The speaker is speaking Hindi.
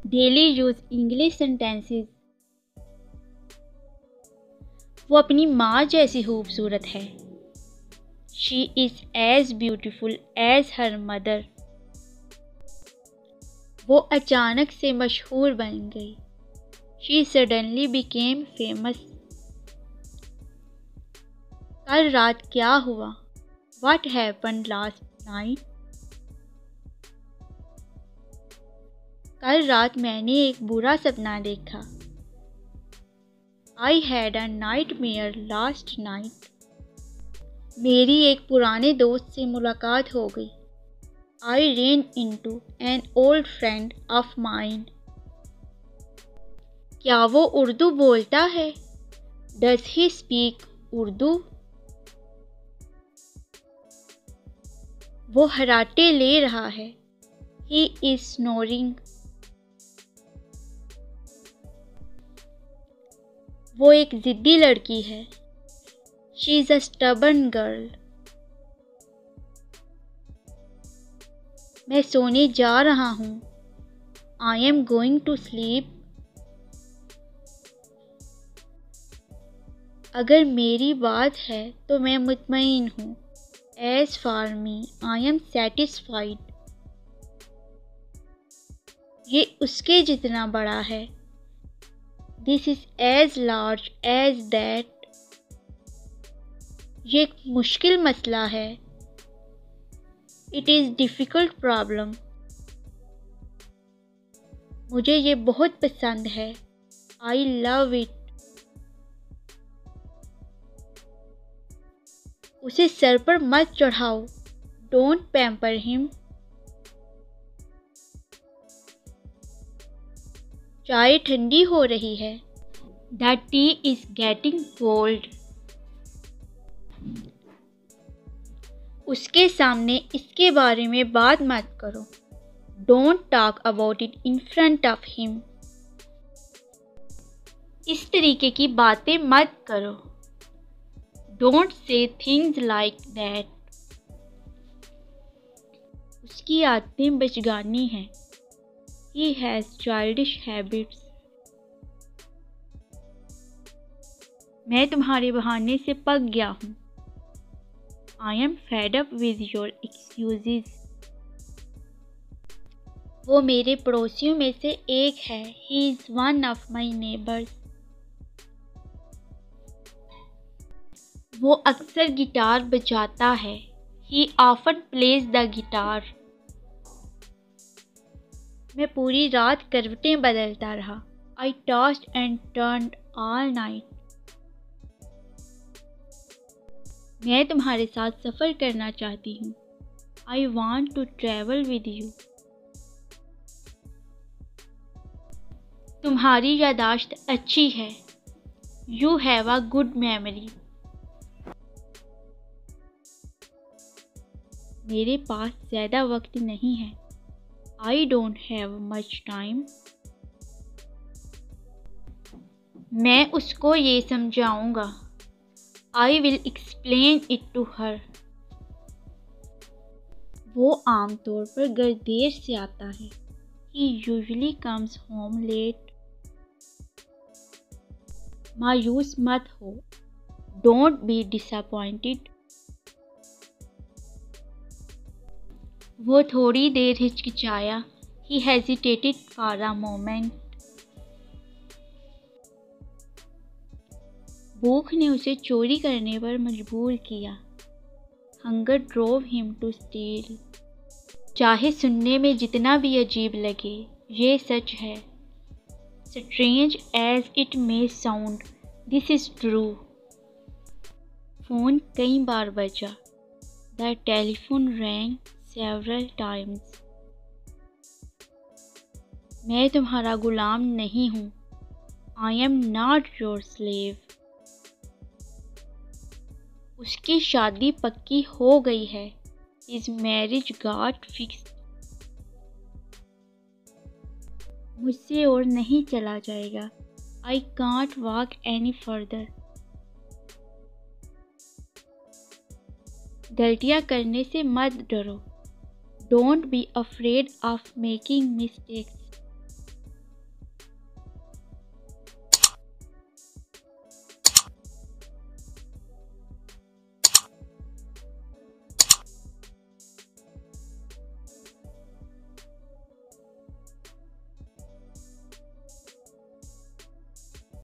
Daily use English sentences. वो अपनी माँ जैसी खूबसूरत है। She is as beautiful as her mother. वो अचानक से मशहूर बन गई। She suddenly became famous. कल रात क्या हुआ? What happened last night? कल रात मैंने एक बुरा सपना देखा। I had a nightmare last night. मेरी एक पुराने दोस्त से मुलाकात हो गई। I ran into an old friend of mine. क्या वो उर्दू बोलता है? Does he speak Urdu? वो हराटे ले रहा है। He is snoring. वो एक ज़िद्दी लड़की है। She is a stubborn girl. मैं सोने जा रहा हूँ। I am going to sleep. अगर मेरी बात है तो मैं मुतमईन हूँ। As for me, I am satisfied. ये उसके जितना बड़ा है। This is as large as that. ये एक मुश्किल मसला है। It is difficult problem. मुझे ये बहुत पसंद है। I love it. उसे सर पर मत चढ़ाओ। Don't pamper him. चाय ठंडी हो रही है। The tea is getting cold. उसके सामने इसके बारे में बात मत करो। Don't talk about it in front of him. इस तरीके की बातें मत करो। Don't say things like that. उसकी आदतें बचगानी हैं। He has childish habits. मैं तुम्हारे बहाने से पक गया हूँ। I am fed up with your excuses. वो मेरे पड़ोसियों में से एक है। He is one of my neighbors. वो अक्सर गिटार बजाता है। He often plays the guitar. मैं पूरी रात करवटें बदलता रहा। I tossed and turned all night. मैं तुम्हारे साथ सफ़र करना चाहती हूँ। I want to travel with you. तुम्हारी यादाश्त अच्छी है। You have a good memory. मेरे पास ज़्यादा वक्त नहीं है। I don't have much time. मैं उसको ये समझाऊंगा। I will explain it to her. वो आमतौर पर घर देर से आता है। He usually comes home late. मायूस मत हो। Don't be disappointed. वो थोड़ी देर हिचकिचाया। He hesitated for a moment. भूख ने उसे चोरी करने पर मजबूर किया। Hunger drove him to steal. चाहे सुनने में जितना भी अजीब लगे, ये सच है। Strange as it may sound, this is true. Phone कई बार बजा। The telephone rang several times. मैं तुम्हारा गुलाम नहीं हूँ। I am not your slave. उसकी शादी पक्की हो गई है। His marriage got fixed. मुझसे और नहीं चला जाएगा। I can't walk any further. गलतियाँ करने से मत डरो। Don't be afraid of making mistakes.